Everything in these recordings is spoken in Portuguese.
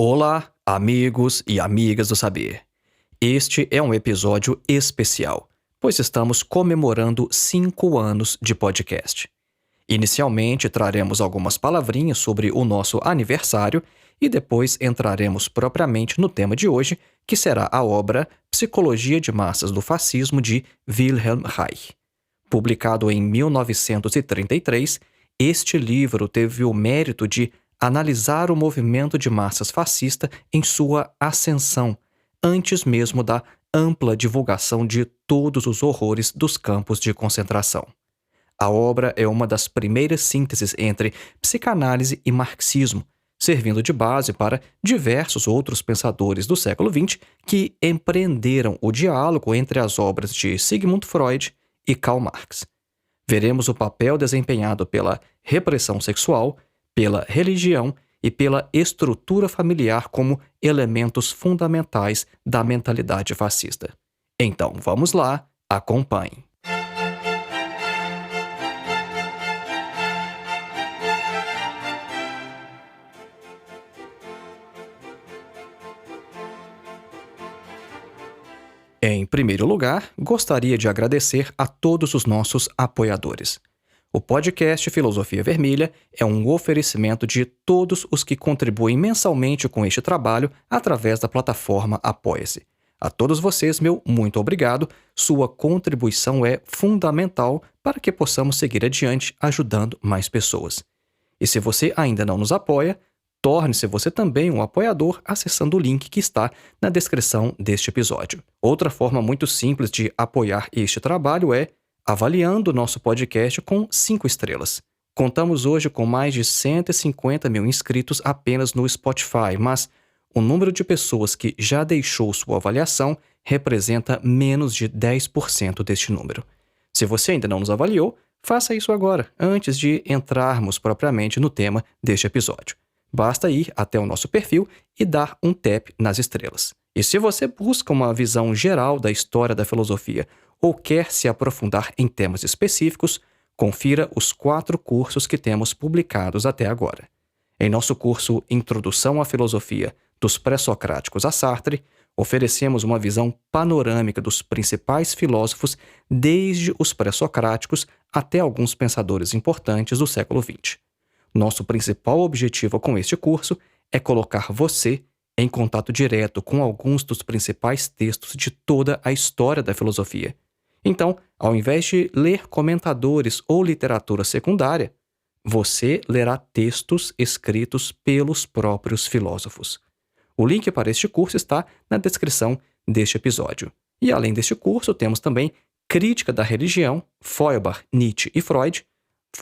Olá, amigos e amigas do saber. Este é um episódio especial, pois estamos comemorando 5 anos de podcast. Inicialmente, traremos algumas palavrinhas sobre o nosso aniversário e depois entraremos propriamente no tema de hoje, que será a obra Psicologia de Massas do Fascismo de Wilhelm Reich. Publicado em 1933, este livro teve o mérito de analisar o movimento de massas fascista em sua ascensão, antes mesmo da ampla divulgação de todos os horrores dos campos de concentração. A obra é uma das primeiras sínteses entre psicanálise e marxismo, servindo de base para diversos outros pensadores do século XX que empreenderam o diálogo entre as obras de Sigmund Freud e Karl Marx. Veremos o papel desempenhado pela repressão sexual, pela religião e pela estrutura familiar como elementos fundamentais da mentalidade fascista. Então, vamos lá, acompanhe. Em primeiro lugar, gostaria de agradecer a todos os nossos apoiadores. O podcast Filosofia Vermelha é um oferecimento de todos os que contribuem mensalmente com este trabalho através da plataforma Apoia-se. A todos vocês, meu muito obrigado. Sua contribuição é fundamental para que possamos seguir adiante ajudando mais pessoas. E se você ainda não nos apoia, torne-se você também um apoiador acessando o link que está na descrição deste episódio. Outra forma muito simples de apoiar este trabalho é avaliando nosso podcast com 5 estrelas. Contamos hoje com mais de 150 mil inscritos apenas no Spotify, mas o número de pessoas que já deixou sua avaliação representa menos de 10% deste número. Se você ainda não nos avaliou, faça isso agora, antes de entrarmos propriamente no tema deste episódio. Basta ir até o nosso perfil e dar um tap nas estrelas. E se você busca uma visão geral da história da filosofia ou quer se aprofundar em temas específicos, confira os 4 cursos que temos publicados até agora. Em nosso curso Introdução à Filosofia, dos Pré-Socráticos a Sartre, oferecemos uma visão panorâmica dos principais filósofos desde os pré-socráticos até alguns pensadores importantes do século XX. Nosso principal objetivo com este curso é colocar você em contato direto com alguns dos principais textos de toda a história da filosofia. Então, ao invés de ler comentadores ou literatura secundária, você lerá textos escritos pelos próprios filósofos. O link para este curso está na descrição deste episódio. E além deste curso, temos também Crítica da Religião, Feuerbach, Nietzsche e Freud,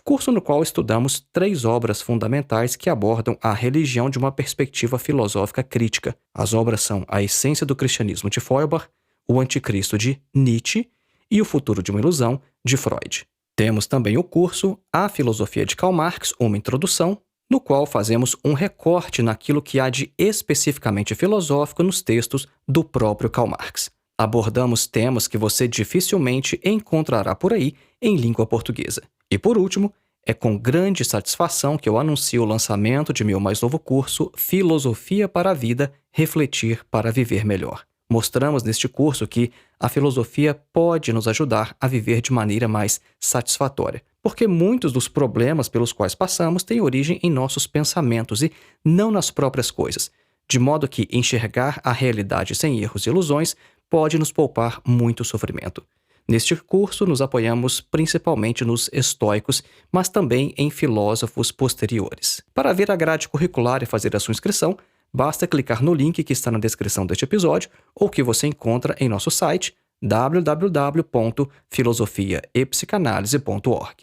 curso no qual estudamos 3 obras fundamentais que abordam a religião de uma perspectiva filosófica crítica. As obras são A Essência do Cristianismo, de Feuerbach, O Anticristo, de Nietzsche e O Futuro de uma Ilusão, de Freud. Temos também o curso A Filosofia de Karl Marx, uma introdução, no qual fazemos um recorte naquilo que há de especificamente filosófico nos textos do próprio Karl Marx. Abordamos temas que você dificilmente encontrará por aí em língua portuguesa. E por último, é com grande satisfação que eu anuncio o lançamento de meu mais novo curso Filosofia para a Vida, Refletir para Viver Melhor. Mostramos neste curso que a filosofia pode nos ajudar a viver de maneira mais satisfatória, porque muitos dos problemas pelos quais passamos têm origem em nossos pensamentos e não nas próprias coisas, de modo que enxergar a realidade sem erros e ilusões pode nos poupar muito sofrimento. Neste curso, nos apoiamos principalmente nos estoicos, mas também em filósofos posteriores. Para ver a grade curricular e fazer a sua inscrição, basta clicar no link que está na descrição deste episódio ou que você encontra em nosso site www.filosofiaepsicanalise.org.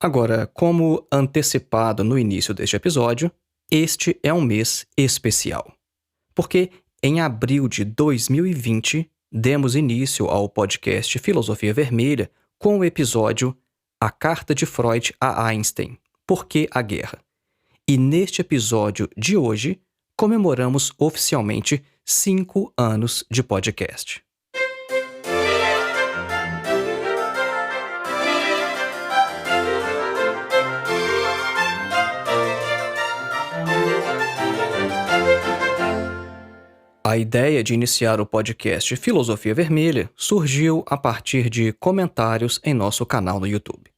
Agora, como antecipado no início deste episódio, este é um mês especial, porque em abril de 2020 demos início ao podcast Filosofia Vermelha com o episódio A Carta de Freud a Einstein, Por que a Guerra? E neste episódio de hoje, comemoramos oficialmente 5 anos de podcast. A ideia de iniciar o podcast Filosofia Vermelha surgiu a partir de comentários em nosso canal no YouTube.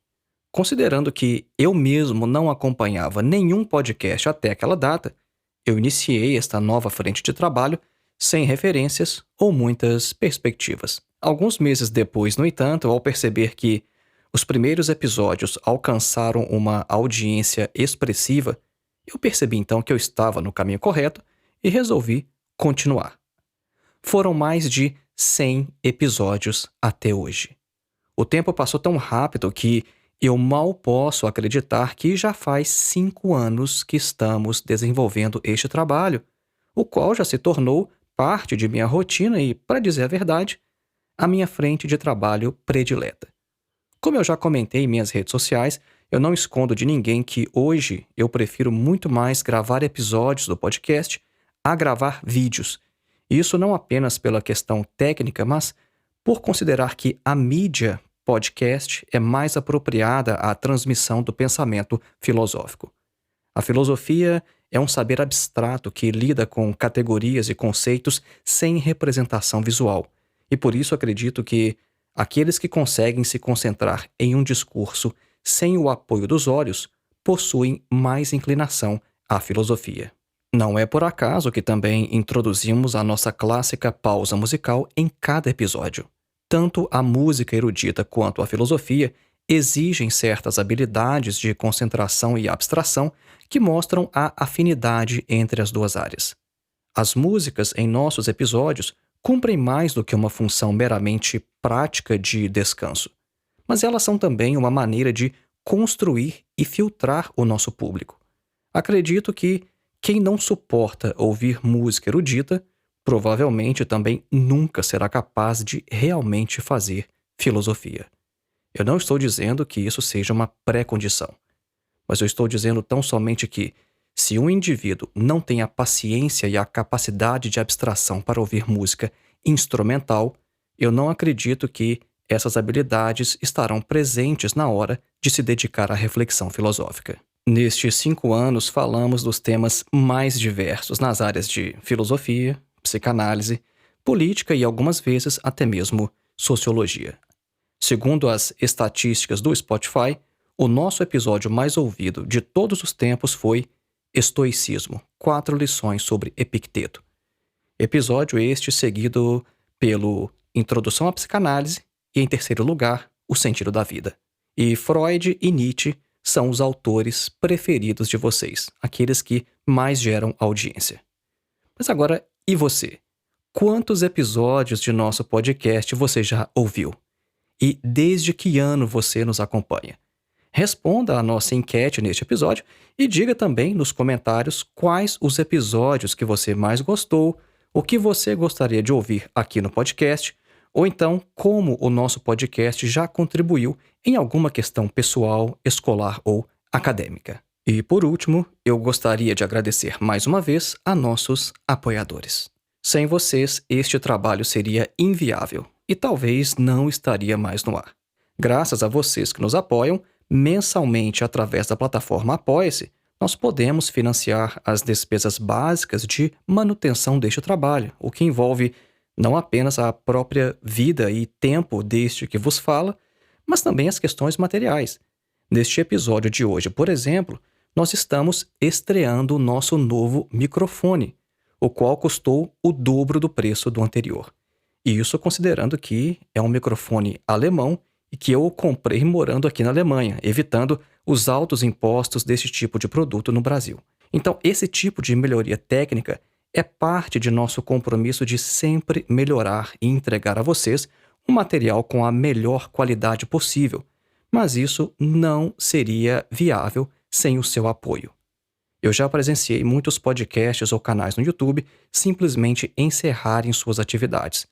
Considerando que eu mesmo não acompanhava nenhum podcast até aquela data, eu iniciei esta nova frente de trabalho sem referências ou muitas perspectivas. Alguns meses depois, no entanto, ao perceber que os primeiros episódios alcançaram uma audiência expressiva, eu percebi então que eu estava no caminho correto e resolvi continuar. Foram mais de 100 episódios até hoje. O tempo passou tão rápido que eu mal posso acreditar que já faz 5 anos que estamos desenvolvendo este trabalho, o qual já se tornou parte de minha rotina e, para dizer a verdade, a minha frente de trabalho predileta. Como eu já comentei em minhas redes sociais, eu não escondo de ninguém que hoje eu prefiro muito mais gravar episódios do podcast a gravar vídeos. Isso não apenas pela questão técnica, mas por considerar que a mídia podcast é mais apropriada à transmissão do pensamento filosófico. A filosofia é um saber abstrato que lida com categorias e conceitos sem representação visual, e por isso acredito que aqueles que conseguem se concentrar em um discurso sem o apoio dos olhos possuem mais inclinação à filosofia. Não é por acaso que também introduzimos a nossa clássica pausa musical em cada episódio. Tanto a música erudita quanto a filosofia exigem certas habilidades de concentração e abstração que mostram a afinidade entre as duas áreas. As músicas em nossos episódios cumprem mais do que uma função meramente prática de descanso, mas elas são também uma maneira de construir e filtrar o nosso público. Acredito que quem não suporta ouvir música erudita provavelmente também nunca será capaz de realmente fazer filosofia. Eu não estou dizendo que isso seja uma pré-condição, mas eu estou dizendo tão somente que, se um indivíduo não tem a paciência e a capacidade de abstração para ouvir música instrumental, eu não acredito que essas habilidades estarão presentes na hora de se dedicar à reflexão filosófica. Nestes 5 anos, falamos dos temas mais diversos nas áreas de filosofia, psicanálise, política e algumas vezes até mesmo sociologia. Segundo as estatísticas do Spotify, o nosso episódio mais ouvido de todos os tempos foi Estoicismo, 4 lições sobre Epicteto. Episódio este seguido pelo Introdução à Psicanálise e, em terceiro lugar, O Sentido da Vida. E Freud e Nietzsche são os autores preferidos de vocês, aqueles que mais geram audiência. Mas agora, e você? Quantos episódios de nosso podcast você já ouviu? E desde que ano você nos acompanha? Responda a nossa enquete neste episódio e diga também nos comentários quais os episódios que você mais gostou, o que você gostaria de ouvir aqui no podcast, ou então como o nosso podcast já contribuiu em alguma questão pessoal, escolar ou acadêmica. E por último, eu gostaria de agradecer mais uma vez a nossos apoiadores. Sem vocês, este trabalho seria inviável e talvez não estaria mais no ar. Graças a vocês que nos apoiam, mensalmente através da plataforma Apoia-se, nós podemos financiar as despesas básicas de manutenção deste trabalho, o que envolve não apenas a própria vida e tempo deste que vos fala, mas também as questões materiais. Neste episódio de hoje, por exemplo, nós estamos estreando o nosso novo microfone, o qual custou o dobro do preço do anterior. E isso considerando que é um microfone alemão e que eu comprei morando aqui na Alemanha, evitando os altos impostos desse tipo de produto no Brasil. Então, esse tipo de melhoria técnica é parte de nosso compromisso de sempre melhorar e entregar a vocês um material com a melhor qualidade possível, mas isso não seria viável sem o seu apoio. Eu já presenciei muitos podcasts ou canais no YouTube simplesmente encerrarem suas atividades,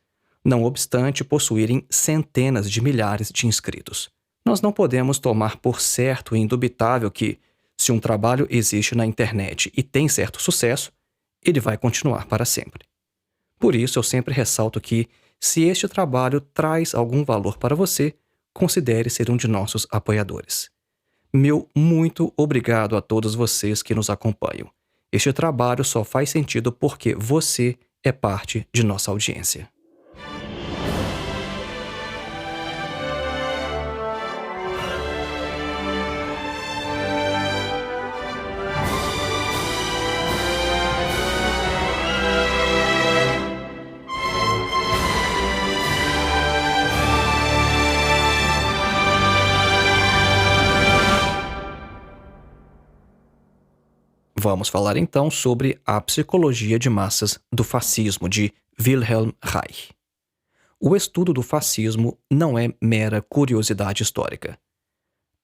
não obstante possuírem centenas de milhares de inscritos. Nós não podemos tomar por certo e indubitável que, se um trabalho existe na internet e tem certo sucesso, ele vai continuar para sempre. Por isso, eu sempre ressalto que, se este trabalho traz algum valor para você, considere ser um de nossos apoiadores. Meu muito obrigado a todos vocês que nos acompanham. Este trabalho só faz sentido porque você é parte de nossa audiência. Vamos falar então sobre a psicologia de massas do fascismo de Wilhelm Reich. O estudo do fascismo não é mera curiosidade histórica.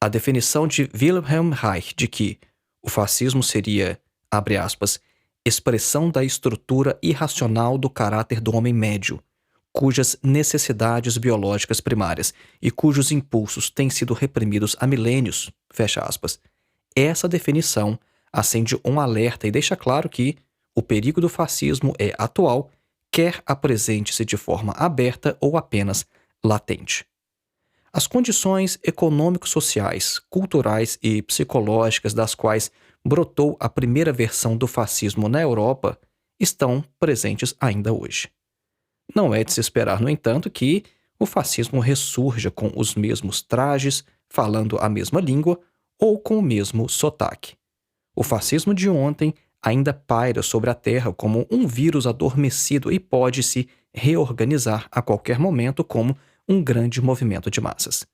A definição de Wilhelm Reich de que o fascismo seria, abre aspas, expressão da estrutura irracional do caráter do homem médio, cujas necessidades biológicas primárias e cujos impulsos têm sido reprimidos há milênios, fecha aspas. Essa definição acende um alerta e deixa claro que o perigo do fascismo é atual, quer apresente-se de forma aberta ou apenas latente. As condições econômico-sociais, culturais e psicológicas das quais brotou a primeira versão do fascismo na Europa estão presentes ainda hoje. Não é de se esperar, no entanto, que o fascismo ressurja com os mesmos trajes, falando a mesma língua ou com o mesmo sotaque. O fascismo de ontem ainda paira sobre a Terra como um vírus adormecido e pode se reorganizar a qualquer momento como um grande movimento de massas.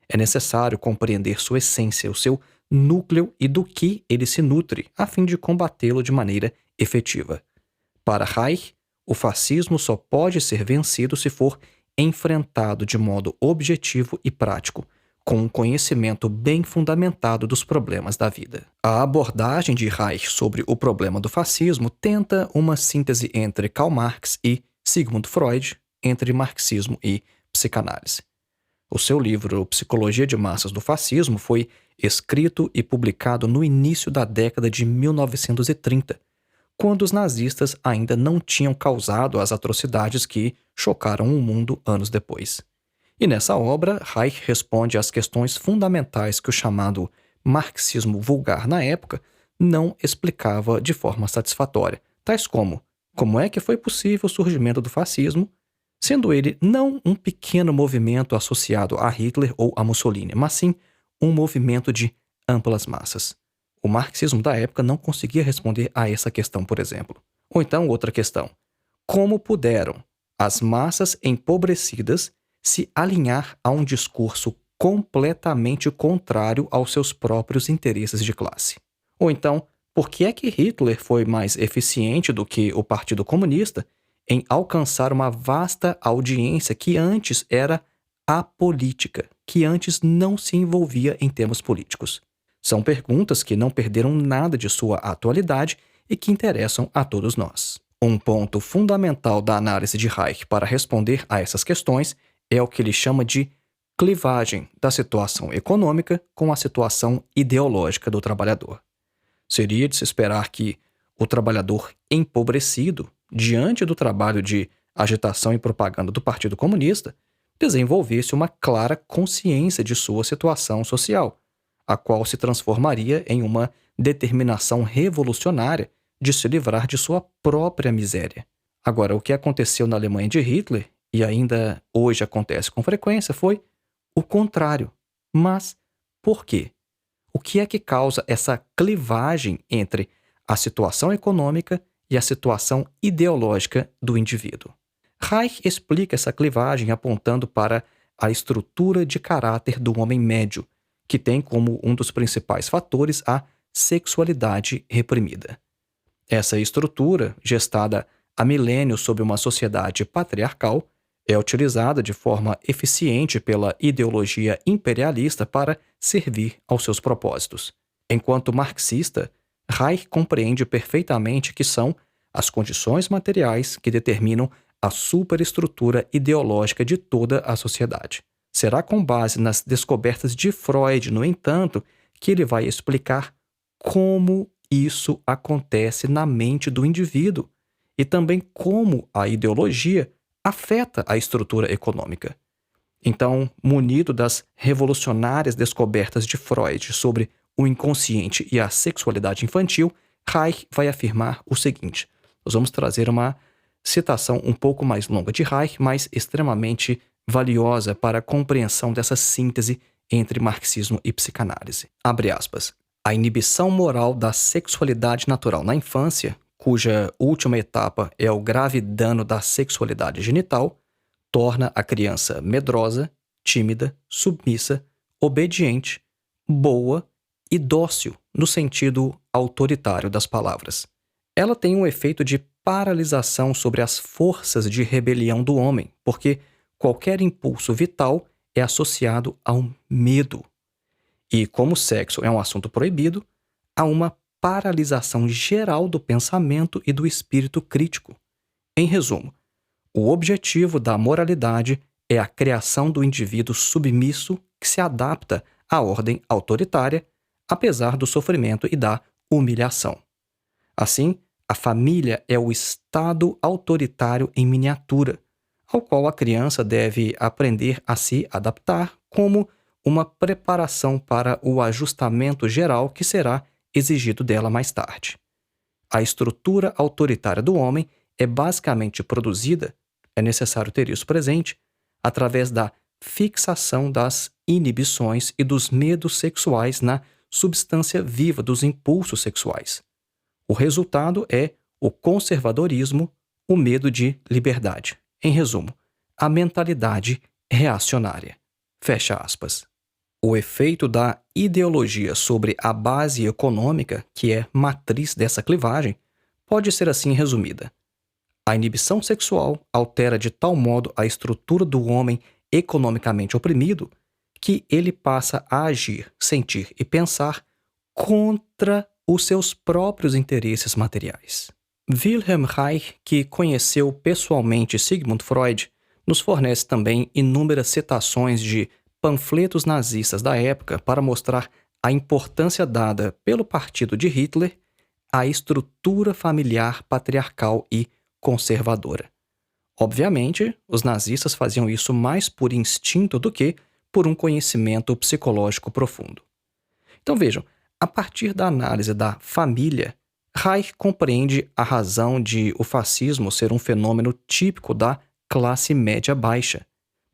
É necessário compreender sua essência, o seu núcleo e do que ele se nutre, a fim de combatê-lo de maneira efetiva. Para Reich, o fascismo só pode ser vencido se for enfrentado de modo objetivo e prático, com um conhecimento bem fundamentado dos problemas da vida. A abordagem de Reich sobre o problema do fascismo tenta uma síntese entre Karl Marx e Sigmund Freud, entre marxismo e psicanálise. O seu livro Psicologia de Massas do Fascismo foi escrito e publicado no início da década de 1930, quando os nazistas ainda não tinham causado as atrocidades que chocaram o mundo anos depois. E nessa obra, Reich responde às questões fundamentais que o chamado marxismo vulgar na época não explicava de forma satisfatória, tais como é que foi possível o surgimento do fascismo, sendo ele não um pequeno movimento associado a Hitler ou a Mussolini, mas sim um movimento de amplas massas. O marxismo da época não conseguia responder a essa questão, por exemplo. Ou então outra questão: como puderam as massas empobrecidas se alinhar a um discurso completamente contrário aos seus próprios interesses de classe? Ou então, por que é que Hitler foi mais eficiente do que o Partido Comunista em alcançar uma vasta audiência que antes era apolítica, que antes não se envolvia em temas políticos? São perguntas que não perderam nada de sua atualidade e que interessam a todos nós. Um ponto fundamental da análise de Reich para responder a essas questões é o que ele chama de clivagem da situação econômica com a situação ideológica do trabalhador. Seria de se esperar que o trabalhador empobrecido, diante do trabalho de agitação e propaganda do Partido Comunista, desenvolvesse uma clara consciência de sua situação social, a qual se transformaria em uma determinação revolucionária de se livrar de sua própria miséria. Agora, o que aconteceu na Alemanha de Hitler, e ainda hoje acontece com frequência, foi o contrário. Mas por quê? O que é que causa essa clivagem entre a situação econômica e a situação ideológica do indivíduo? Reich explica essa clivagem apontando para a estrutura de caráter do homem médio, que tem como um dos principais fatores a sexualidade reprimida. Essa estrutura, gestada há milênios sob uma sociedade patriarcal, é utilizada de forma eficiente pela ideologia imperialista para servir aos seus propósitos. Enquanto marxista, Reich compreende perfeitamente que são as condições materiais que determinam a superestrutura ideológica de toda a sociedade. Será com base nas descobertas de Freud, no entanto, que ele vai explicar como isso acontece na mente do indivíduo e também como a ideologia afeta a estrutura econômica. Então, munido das revolucionárias descobertas de Freud sobre o inconsciente e a sexualidade infantil, Reich vai afirmar o seguinte: nós vamos trazer uma Citação um pouco mais longa de Reich, mas extremamente valiosa para a compreensão dessa síntese entre marxismo e psicanálise. Abre aspas. A inibição moral da sexualidade natural na infância, cuja última etapa é o grave dano da sexualidade genital, torna a criança medrosa, tímida, submissa, obediente, boa e dócil no sentido autoritário das palavras. Ela tem um efeito de paralisação sobre as forças de rebelião do homem, porque qualquer impulso vital é associado ao medo. E como o sexo é um assunto proibido, há uma paralisação geral do pensamento e do espírito crítico. Em resumo, o objetivo da moralidade é a criação do indivíduo submisso que se adapta à ordem autoritária, apesar do sofrimento e da humilhação. Assim, a família é o estado autoritário em miniatura, ao qual a criança deve aprender a se adaptar como uma preparação para o ajustamento geral que será exigido dela mais tarde. A estrutura autoritária do homem é basicamente produzida, é necessário ter isso presente, através da fixação das inibições e dos medos sexuais na substância viva dos impulsos sexuais. O resultado é o conservadorismo, o medo de liberdade. Em resumo, a mentalidade reacionária. Fecha aspas. O efeito da ideologia sobre a base econômica, que é matriz dessa clivagem, pode ser assim resumida. A inibição sexual altera de tal modo a estrutura do homem economicamente oprimido que ele passa a agir, sentir e pensar contra os seus próprios interesses materiais. Wilhelm Reich, que conheceu pessoalmente Sigmund Freud, nos fornece também inúmeras citações de panfletos nazistas da época para mostrar a importância dada pelo partido de Hitler à estrutura familiar patriarcal e conservadora. Obviamente, os nazistas faziam isso mais por instinto do que por um conhecimento psicológico profundo. Então vejam, a partir da análise da família, Reich compreende a razão de o fascismo ser um fenômeno típico da classe média baixa.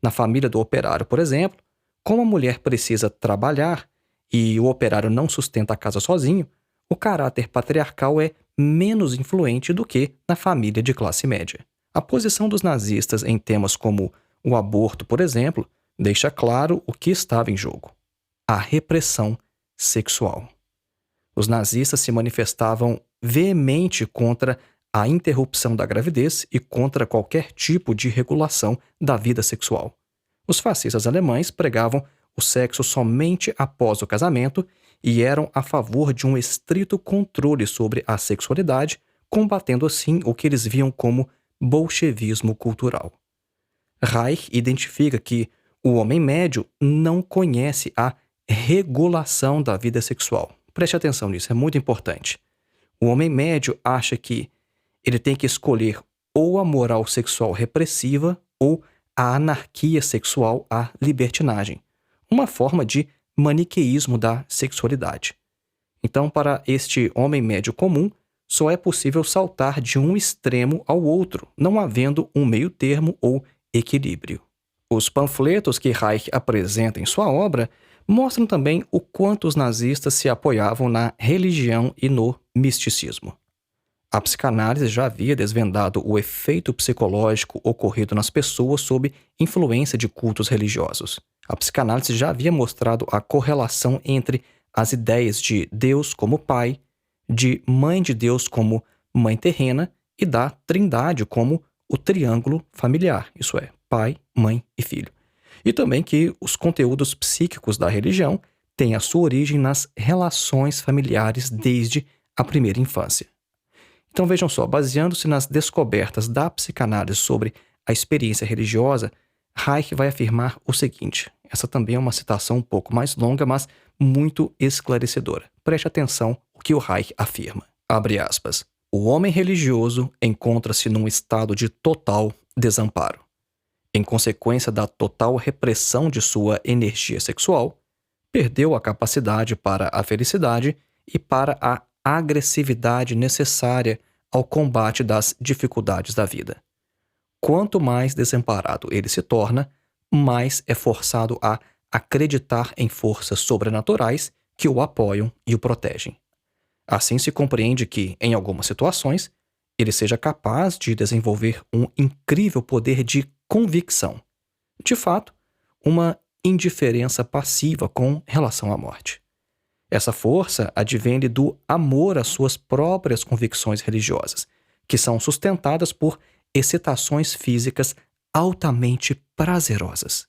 Na família do operário, por exemplo, como a mulher precisa trabalhar e o operário não sustenta a casa sozinho, o caráter patriarcal é menos influente do que na família de classe média. A posição dos nazistas em temas como o aborto, por exemplo, deixa claro o que estava em jogo: a repressão sexual. Os nazistas se manifestavam veemente contra a interrupção da gravidez e contra qualquer tipo de regulação da vida sexual. Os fascistas alemães pregavam o sexo somente após o casamento e eram a favor de um estrito controle sobre a sexualidade, combatendo assim o que eles viam como bolchevismo cultural. Reich identifica que o homem médio não conhece a regulação da vida sexual. Preste atenção nisso, é muito importante. O homem médio acha que ele tem que escolher ou a moral sexual repressiva ou a anarquia sexual, a libertinagem, uma forma de maniqueísmo da sexualidade. Então, para este homem médio comum, só é possível saltar de um extremo ao outro, não havendo um meio termo ou equilíbrio. Os panfletos que Reich apresenta em sua obra mostram também o quanto os nazistas se apoiavam na religião e no misticismo. A psicanálise já havia desvendado o efeito psicológico ocorrido nas pessoas sob influência de cultos religiosos. A psicanálise já havia mostrado a correlação entre as ideias de Deus como Pai, de Mãe de Deus como Mãe terrena e da Trindade como o triângulo familiar, isso é, Pai, Mãe e Filho. E também que os conteúdos psíquicos da religião têm a sua origem nas relações familiares desde a primeira infância. Então vejam só, baseando-se nas descobertas da psicanálise sobre a experiência religiosa, Reich vai afirmar o seguinte, essa também é uma citação um pouco mais longa, mas muito esclarecedora. Preste atenção o que o Reich afirma. Abre aspas. O homem religioso encontra-se num estado de total desamparo. Em consequência da total repressão de sua energia sexual, perdeu a capacidade para a felicidade e para a agressividade necessária ao combate das dificuldades da vida. Quanto mais desamparado ele se torna, mais é forçado a acreditar em forças sobrenaturais que o apoiam e o protegem. Assim se compreende que, em algumas situações, ele seja capaz de desenvolver um incrível poder de convicção. De fato, uma indiferença passiva com relação à morte. Essa força advém do amor às suas próprias convicções religiosas, que são sustentadas por excitações físicas altamente prazerosas.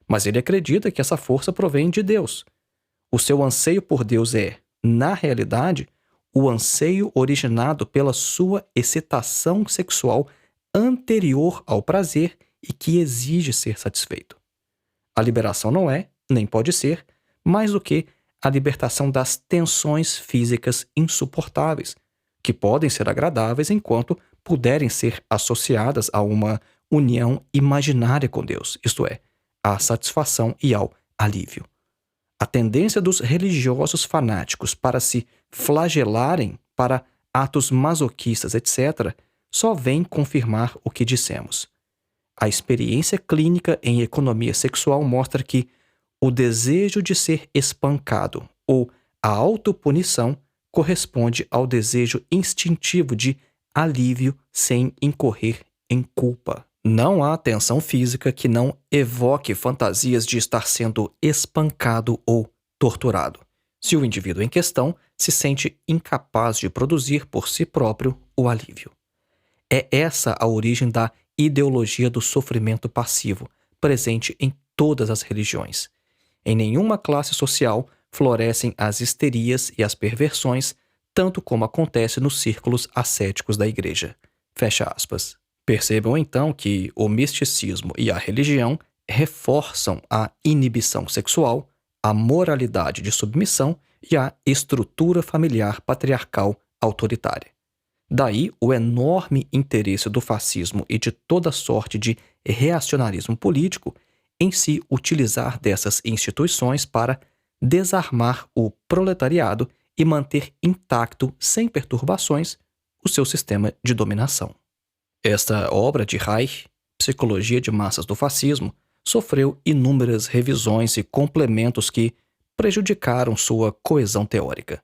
Mas ele acredita que essa força provém de Deus. O seu anseio por Deus é, na realidade, o anseio originado pela sua excitação sexual anterior ao prazer e que exige ser satisfeito. A liberação não é, nem pode ser, mais do que a libertação das tensões físicas insuportáveis, que podem ser agradáveis enquanto puderem ser associadas a uma união imaginária com Deus, isto é, à satisfação e ao alívio. A tendência dos religiosos fanáticos para se flagelarem para atos masoquistas, etc., só vem confirmar o que dissemos. A experiência clínica em economia sexual mostra que o desejo de ser espancado ou a autopunição corresponde ao desejo instintivo de alívio sem incorrer em culpa. Não há tensão física que não evoque fantasias de estar sendo espancado ou torturado, se o indivíduo em questão se sente incapaz de produzir por si próprio o alívio. É essa a origem da ideologia do sofrimento passivo, presente em todas as religiões. Em nenhuma classe social florescem as histerias e as perversões, tanto como acontece nos círculos ascéticos da igreja. Fecha aspas. Percebam então que o misticismo e a religião reforçam a inibição sexual, a moralidade de submissão e a estrutura familiar patriarcal autoritária. Daí o enorme interesse do fascismo e de toda sorte de reacionarismo político em se utilizar dessas instituições para desarmar o proletariado e manter intacto, sem perturbações, o seu sistema de dominação. Esta obra de Reich, Psicologia de Massas do Fascismo, sofreu inúmeras revisões e complementos que prejudicaram sua coesão teórica.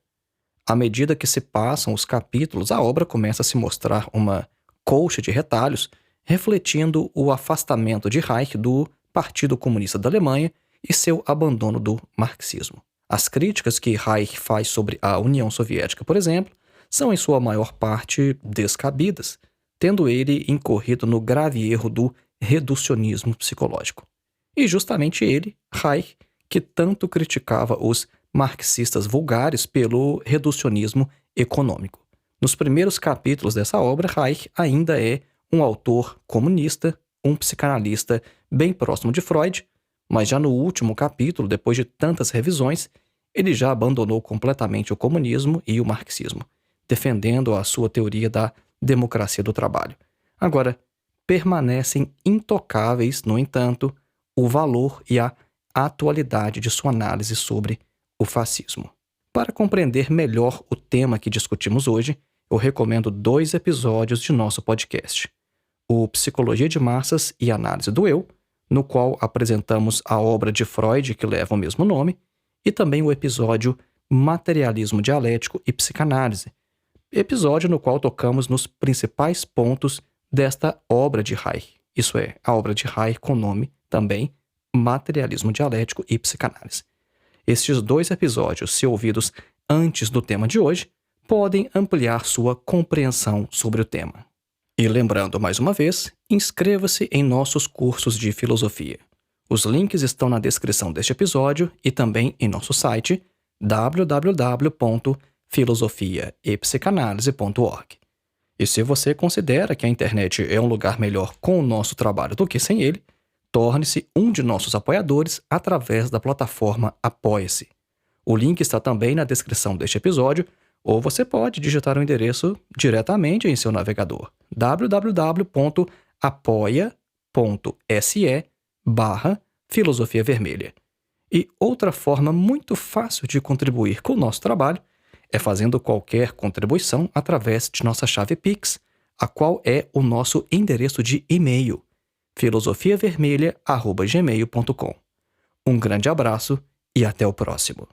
À medida que se passam os capítulos, a obra começa a se mostrar uma colcha de retalhos, refletindo o afastamento de Reich do Partido Comunista da Alemanha e seu abandono do marxismo. As críticas que Reich faz sobre a União Soviética, por exemplo, são em sua maior parte descabidas, tendo ele incorrido no grave erro do reducionismo psicológico. E justamente ele, Reich, que tanto criticava os marxistas vulgares pelo reducionismo econômico. Nos primeiros capítulos dessa obra, Reich ainda é um autor comunista, um psicanalista bem próximo de Freud, mas já no último capítulo, depois de tantas revisões, ele já abandonou completamente o comunismo e o marxismo, defendendo a sua teoria da democracia do trabalho. Agora, permanecem intocáveis, no entanto, o valor e a atualidade de sua análise sobre o fascismo. Para compreender melhor o tema que discutimos hoje, eu recomendo 2 episódios de nosso podcast. O Psicologia de Massas e Análise do Eu, no qual apresentamos a obra de Freud que leva o mesmo nome, e também o episódio Materialismo Dialético e Psicanálise, episódio no qual tocamos nos principais pontos desta obra de Reich, isso é, a obra de Reich com nome também Materialismo Dialético e Psicanálise. Estes 2 episódios, se ouvidos antes do tema de hoje, podem ampliar sua compreensão sobre o tema. E lembrando mais uma vez, inscreva-se em nossos cursos de filosofia. Os links estão na descrição deste episódio e também em nosso site www.filosofiaepsicanalise.org. E se você considera que a internet é um lugar melhor com o nosso trabalho do que sem ele, torne-se um de nossos apoiadores através da plataforma Apoia-se. O link está também na descrição deste episódio, ou você pode digitar o endereço diretamente em seu navegador www.apoia.se/Filosofia Vermelha. E outra forma muito fácil de contribuir com o nosso trabalho é fazendo qualquer contribuição através de nossa chave Pix, a qual é o nosso endereço de e-mail, filosofiavermelha@gmail.com. Um grande abraço e até o próximo.